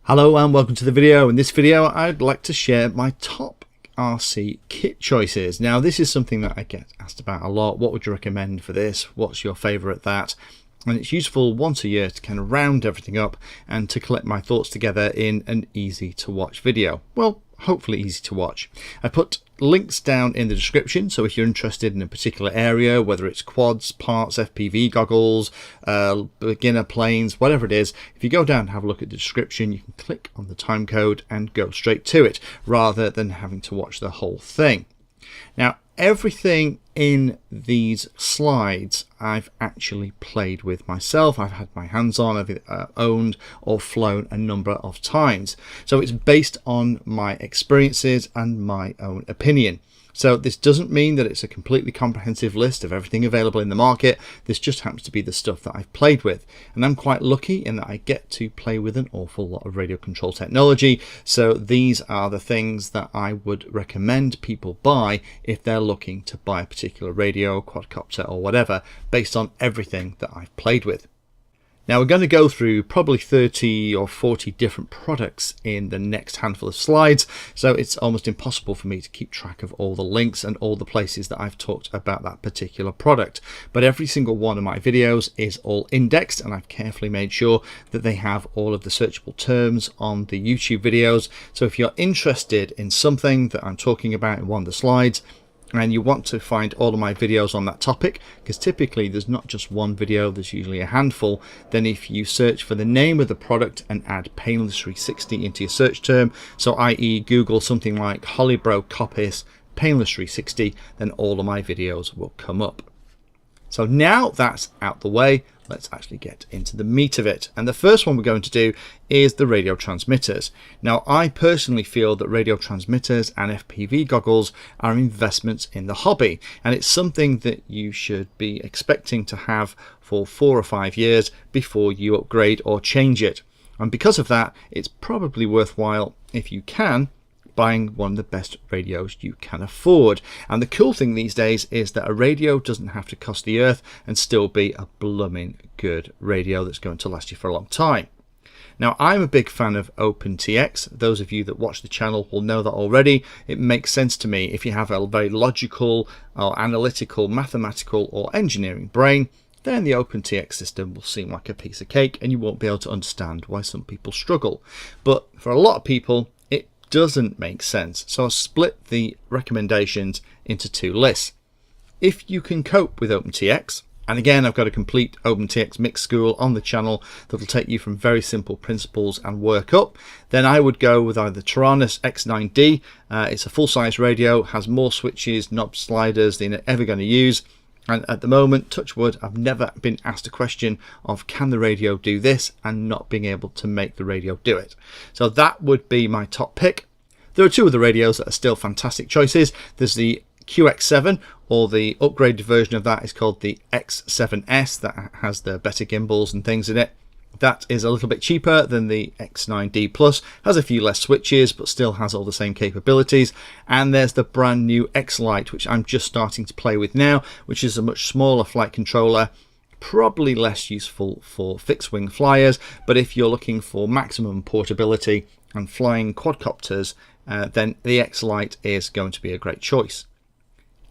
Hello and welcome to the video. In this video I'd like to share my top RC kit choices. Now this is something that I get asked about a lot. What would you recommend for this? What's your favourite that? And it's useful once a year to kind of round everything up and to collect my thoughts together in an easy to watch video. Well, hopefully easy to watch. I put links down in the description, so if you're interested in a particular area, whether it's quads, parts, FPV goggles, beginner planes, whatever it is, if you go down and have a look at the description, you can click on the time code and go straight to it rather than having to watch the whole thing. Now everything in these slides I've actually played with myself. I've had my hands on, I've owned or flown a number of times. So it's based on my experiences and my own opinion. So this doesn't mean that it's a completely comprehensive list of everything available in the market. This just happens to be the stuff that I've played with. And I'm quite lucky in that I get to play with an awful lot of radio control technology. So these are the things that I would recommend people buy if they're looking to buy a particular radio, quadcopter or whatever, based on everything that I've played with. Now we're going to go through probably 30 or 40 different products in the next handful of slides, so it's almost impossible for me to keep track of all the links and all the places that I've talked about that particular product. But every single one of my videos is all indexed, and I've carefully made sure that they have all of the searchable terms on the YouTube videos. So if you're interested in something that I'm talking about in one of the slides, and you want to find all of my videos on that topic, because typically there's not just one video, there's usually a handful, then if you search for the name of the product and add Painless 360 into your search term, so i.e. Google something like Holybro Coppice Painless 360, then all of my videos will come up. So now that's out the way, let's actually get into the meat of it. And the first one we're going to do is the radio transmitters. Now, I personally feel that radio transmitters and FPV goggles are investments in the hobby, and it's something that you should be expecting to have for 4 or 5 years before you upgrade or change it. And because of that, it's probably worthwhile, if you can, buying one of the best radios you can afford. And the cool thing these days is that a radio doesn't have to cost the earth and still be a blooming good radio that's going to last you for a long time. Now, I'm a big fan of OpenTX. Those of you that watch the channel will know that already. It makes sense to me. If you have a very logical or analytical, mathematical or engineering brain, then the OpenTX system will seem like a piece of cake and you won't be able to understand why some people struggle. But for a lot of people, doesn't make sense, so I'll split the recommendations into 2 lists. If you can cope with OpenTX, and again I've got a complete OpenTX mix school on the channel that'll take you from very simple principles and work up, then I would go with either Taranis X9D. It's a full-size radio, has more switches, knob sliders than you're ever going to use. And at the moment, touch wood, I've never been asked a question of can the radio do this and not being able to make the radio do it. So that would be my top pick. There are 2 other radios that are still fantastic choices. There's the QX7, or the upgraded version of that is called the X7S, that has the better gimbals and things in it. That is a little bit cheaper than the X9D Plus, has a few less switches but still has all the same capabilities. And there's the brand new X-Lite, which I'm just starting to play with now, which is a much smaller flight controller, probably less useful for fixed wing flyers, but if you're looking for maximum portability and flying quadcopters, then the X-Lite is going to be a great choice.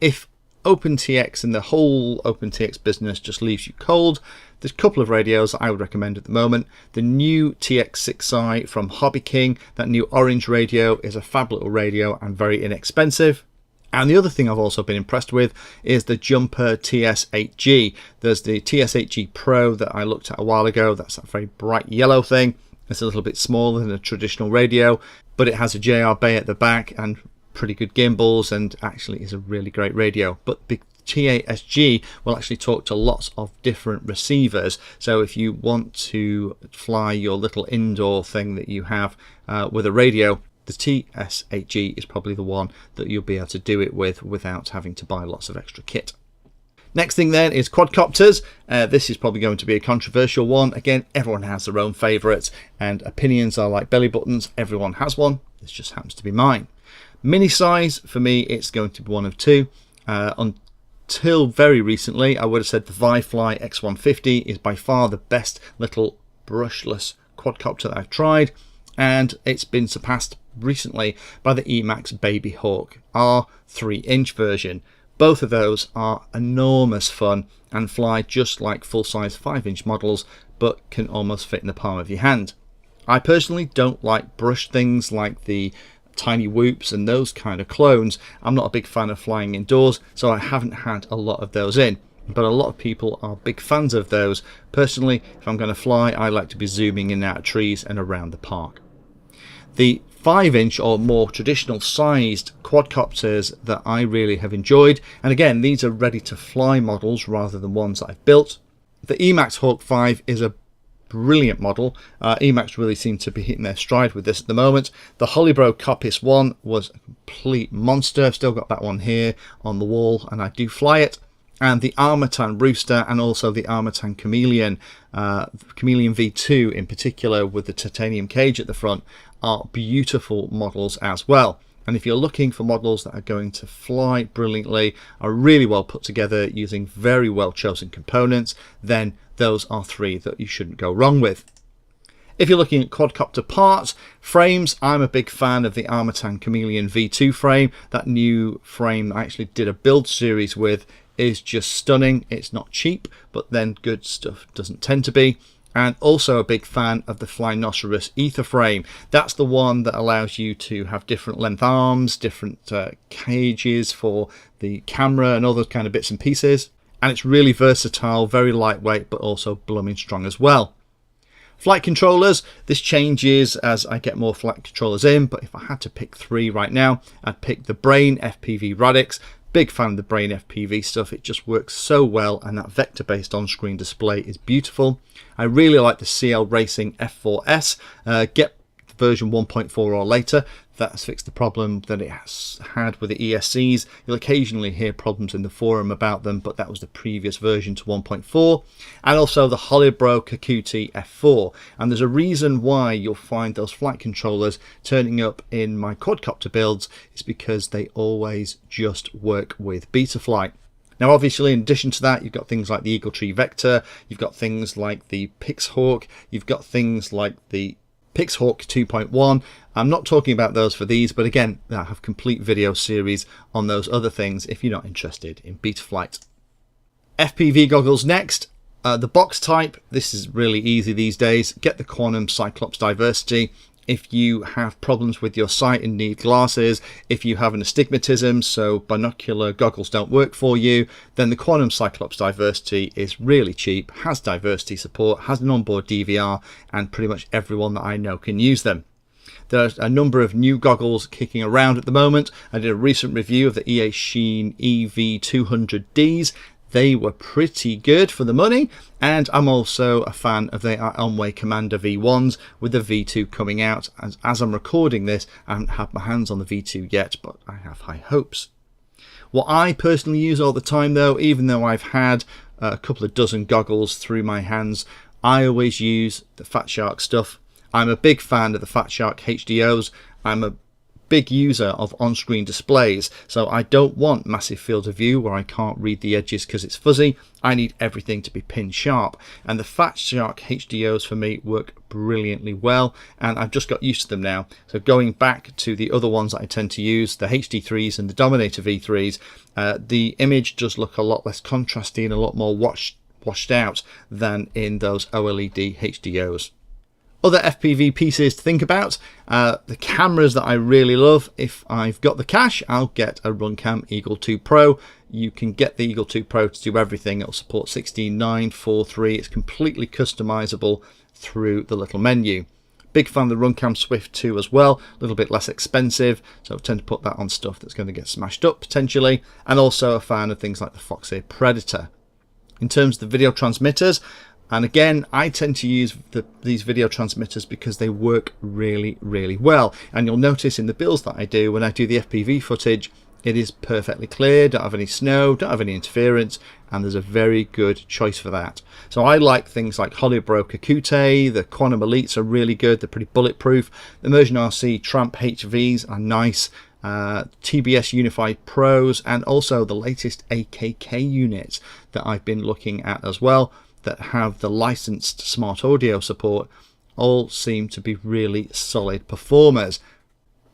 If OpenTX and the whole OpenTX business just leaves you cold, there's a couple of radios I would recommend at the moment. The new TX6i from Hobby King, that new orange radio, is a fab little radio and very inexpensive. And the other thing I've also been impressed with is the Jumper TS8G. There's the TS8G Pro that I looked at a while ago. That's that very bright yellow thing. It's a little bit smaller than a traditional radio, but it has a JR bay at the back and pretty good gimbals, and actually is a really great radio. But the TASG will actually talk to lots of different receivers, so if you want to fly your little indoor thing that you have with a radio, the TS8G is probably the one that you'll be able to do it with without having to buy lots of extra kit. Next thing then is quadcopters. This is probably going to be a controversial one. Again, everyone has their own favourites, and opinions are like belly buttons. Everyone has one. This just happens to be mine. Mini size, for me, it's going to be one of 2. Until very recently, I would have said the Vifly X150 is by far the best little brushless quadcopter that I've tried. and it's been surpassed recently by the Emax Baby Hawk, our 3-inch version. Both of those are enormous fun and fly just like full-size 5-inch models, but can almost fit in the palm of your hand. I personally don't like brush things like the tiny whoops and those kind of clones. I'm not a big fan of flying indoors, so I haven't had a lot of those in. But a lot of people are big fans of those. Personally, if I'm going to fly, I like to be zooming in and out of trees and around the park. The 5-inch or more traditional sized quadcopters that I really have enjoyed, and again, these are ready to fly models rather than ones that I've built. The Emax Hawk 5 is a brilliant model. Emax really seem to be hitting their stride with this at the moment. The Holybro Coppice 1 was a complete monster. I've still got that one here on the wall and I do fly it. And the Armatan Rooster and also the Armatan Chameleon, Chameleon V2 in particular with the titanium cage at the front, are beautiful models as well. And if you're looking for models that are going to fly brilliantly, are really well put together using very well chosen components, then those are 3 that you shouldn't go wrong with. If you're looking at quadcopter parts, frames, I'm a big fan of the Armatan Chameleon V2 frame. That new frame I actually did a build series with is just stunning. It's not cheap, but then good stuff doesn't tend to be. And also a big fan of the Flynoceros Ether frame. That's the one that allows you to have different length arms, different cages for the camera and all those kind of bits and pieces. And it's really versatile, very lightweight, but also blooming strong as well. Flight controllers, this changes as I get more flight controllers in, but if I had to pick 3 right now, I'd pick the Brain FPV Radix. Big fan of the Brain FPV stuff. It just works so well, and that vector-based on-screen display is beautiful. I really like the CL Racing F4S. Get version 1.4 or later. That's fixed the problem that it has had with the ESCs. You'll occasionally hear problems in the forum about them, but that was the previous version to 1.4. And also the Holybro Kakuti F4. And there's a reason why you'll find those flight controllers turning up in my quadcopter builds. It's because they always just work with Betaflight. Now, obviously, in addition to that, you've got things like the Eagle Tree Vector, you've got things like the Pixhawk, you've got things like the Pixhawk 2.1. I'm not talking about those for these, but again, I have complete video series on those other things if you're not interested in Betaflight. FPV goggles next. The box type, this is really easy these days. Get the Quantum Cyclops Diversity. If you have problems with your sight and need glasses, if you have an astigmatism, so binocular goggles don't work for you, then the Quantum Cyclops Diversity is really cheap, has diversity support, has an onboard DVR, and pretty much everyone that I know can use them. There's a number of new goggles kicking around at the moment. I did a recent review of the EA Sheen EV200Ds. They were pretty good for the money, and I'm also a fan of the Elmway Commander V1s with the V2 coming out. As I'm recording this, I haven't had my hands on the V2 yet, but I have high hopes. What I personally use all the time though, even though I've had a couple of dozen goggles through my hands, I always use the Fat Shark stuff. I'm a big fan of the Fat Shark HDOs. I'm a big user of on-screen displays, so I don't want massive field of view where I can't read the edges because it's fuzzy. I need everything to be pin sharp, and the Fat Shark HDOs for me work brilliantly well, and I've just got used to them now. So going back to the other ones that I tend to use, the HD3s and the Dominator V3s, the image does look a lot less contrasty and a lot more washed out than in those OLED HDOs. Other FPV pieces to think about, the cameras that I really love. If I've got the cash, I'll get a Runcam Eagle 2 Pro. You can get the Eagle 2 Pro to do everything. It'll support 16:9, 4:3. It's completely customizable through the little menu. Big fan of the Runcam Swift 2 as well, a little bit less expensive, so I tend to put that on stuff that's going to get smashed up potentially, and also a fan of things like the Foxeer Predator. In terms of the video transmitters, and again, I tend to use these video transmitters because they work really, really well. And you'll notice in the builds that I do, when I do the FPV footage, it is perfectly clear, don't have any snow, don't have any interference, and there's a very good choice for that. So I like things like Holybro Kakuti, the Quantum Elites are really good, they're pretty bulletproof. The Immersion RC Tramp HVs are nice. TBS Unified Pros, and also the latest AKK units that I've been looking at as well, that have the licensed smart audio support, all seem to be really solid performers.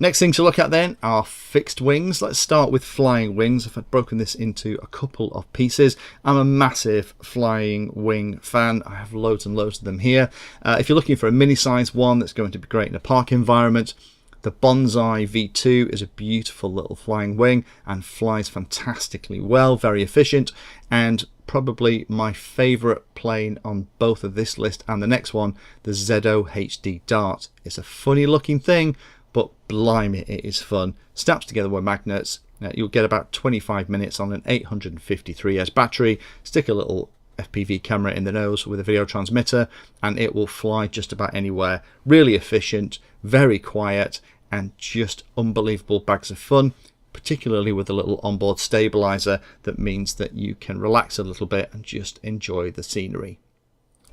Next thing to look at then are fixed wings. Let's start with flying wings. I've broken this into a couple of pieces. I'm a massive flying wing fan. I have loads and loads of them here. If you're looking for a mini size one that's going to be great in a park environment, the Bonsai V2 is a beautiful little flying wing and flies fantastically well, very efficient, and probably my favorite plane on both of this list and the next one, the Zedo HD Dart. It's a funny looking thing, but blimey, it is fun. Snaps together with magnets. You'll get about 25 minutes on an 853S battery. Stick a little FPV camera in the nose with a video transmitter and it will fly just about anywhere. Really efficient, very quiet, and just unbelievable bags of fun, particularly with a little onboard stabilizer that means that you can relax a little bit and just enjoy the scenery.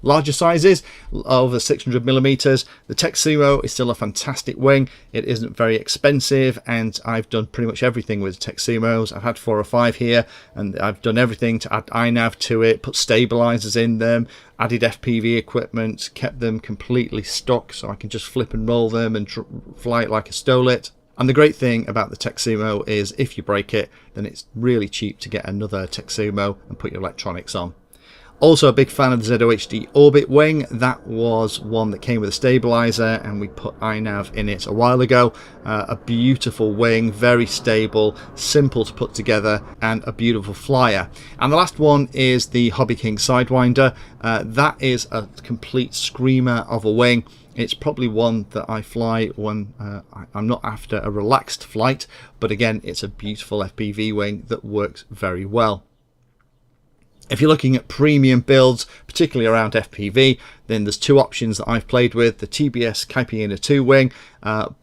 Larger sizes, over 600mm. The Texumo is still a fantastic wing. It isn't very expensive, and I've done pretty much everything with Texumos. I've had 4 or 5 here, and I've done everything to add iNav to it, put stabilizers in them, added FPV equipment, kept them completely stock so I can just flip and roll them and fly it like I stole it. And the great thing about the Texumo is if you break it, then it's really cheap to get another Texumo and put your electronics on. Also a big fan of the Zedo HD Orbit wing. That was one that came with a stabilizer and we put iNav in it a while ago. A beautiful wing, very stable, simple to put together, and a beautiful flyer. And the last one is the Hobby King Sidewinder. That is a complete screamer of a wing. It's probably one that I fly when I'm not after a relaxed flight, but again, it's a beautiful FPV wing that works very well. If you're looking at premium builds, particularly around FPV, then there's 2 options that I've played with. The TBS Caipirinha 2 wing,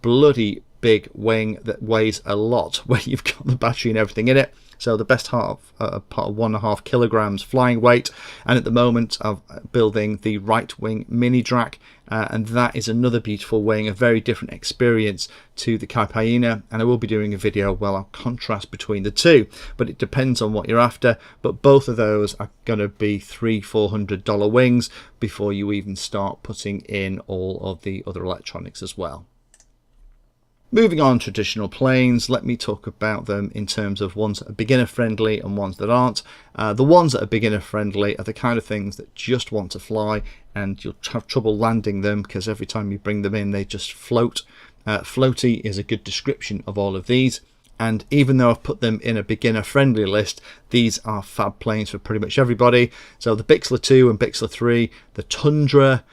bloody big wing that weighs a lot where you've got the battery and everything in it. So the best part of 1.5 kilograms flying weight. And at the moment I'm building the right wing mini drac, and that is another beautiful wing, a very different experience to the Caipirinha, and I will be doing a video where I'll contrast between the two, but it depends on what you're after. But both of those are going to be $300–400 wings before you even start putting in all of the other electronics as well. Moving on, traditional planes, let me talk about them in terms of ones that are beginner friendly and ones that aren't. The ones that are beginner friendly are the kind of things that just want to fly, and you'll have trouble landing them because every time you bring them in they just float. Floaty is a good description of all of these, and even though I've put them in a beginner friendly list, these are fab planes for pretty much everybody. So the Bixler 2 and Bixler 3, the Tundra,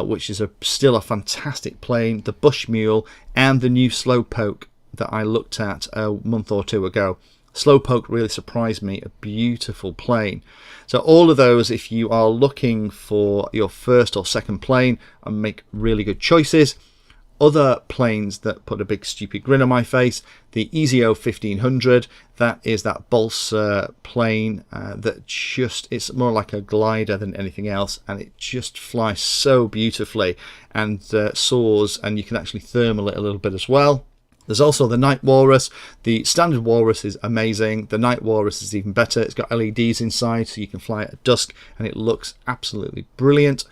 which is still a fantastic plane, the Bushmule, and the new Slowpoke that I looked at a month or 2 ago. Slowpoke really surprised me, a beautiful plane. So all of those, if you are looking for your first or second plane, and make really good choices. Other planes that put a big stupid grin on my face, the EZO 1500, that is that balsa plane that it's more like a glider than anything else, and it just flies so beautifully and soars, and you can actually thermal it a little bit as well. There's also the Night Walrus. The standard Walrus is amazing. The Night Walrus is even better. It's got LEDs inside so you can fly at dusk and it looks absolutely brilliant.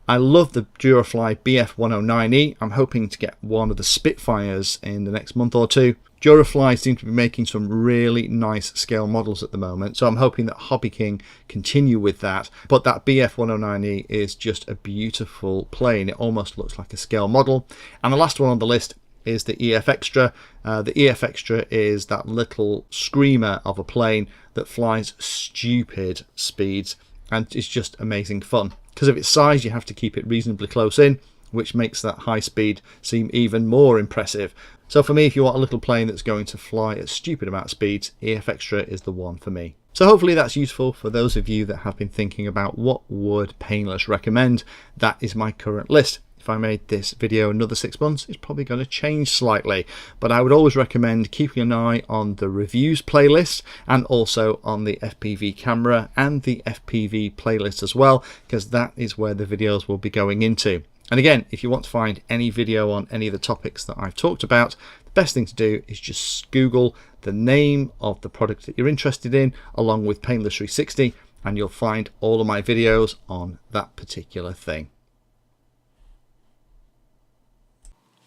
I love the Durafly BF109E. I'm hoping to get one of the Spitfires in the next month or 2. Durafly seem to be making some really nice scale models at the moment, so I'm hoping that Hobby King continue with that. But that BF109E is just a beautiful plane. It almost looks like a scale model. And the last one on the list is the EF Extra. The EF Extra is that little screamer of a plane that flies stupid speeds and it's just amazing fun. Because of its size, you have to keep it reasonably close in, which makes that high speed seem even more impressive. So for me, if you want a little plane that's going to fly at stupid amount of speeds, EF Extra is the one for me. So hopefully that's useful for those of you that have been thinking about what would Painless recommend. That is my current list. If I made this video another 6 months, it's probably going to change slightly, but I would always recommend keeping an eye on the reviews playlist and also on the FPV camera and the FPV playlist as well, because that is where the videos will be going into. And again, if you want to find any video on any of the topics that I've talked about, the best thing to do is just Google the name of the product that you're interested in along with Painless 360, and you'll find all of my videos on that particular thing.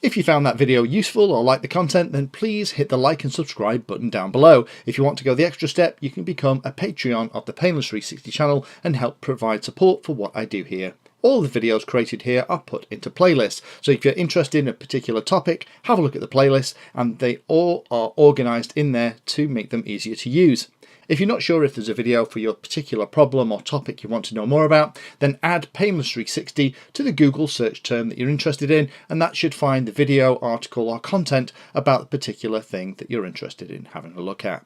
If you found that video useful or like the content, then please hit the like and subscribe button down below. If you want to go the extra step, you can become a Patreon of the Painless 360 channel and help provide support for what I do here. All the videos created here are put into playlists, so if you're interested in a particular topic, have a look at the playlist, and they all are organised in there to make them easier to use. If you're not sure if there's a video for your particular problem or topic you want to know more about, then add Painless 360 to the Google search term that you're interested in, and that should find the video, article or content about the particular thing that you're interested in having a look at.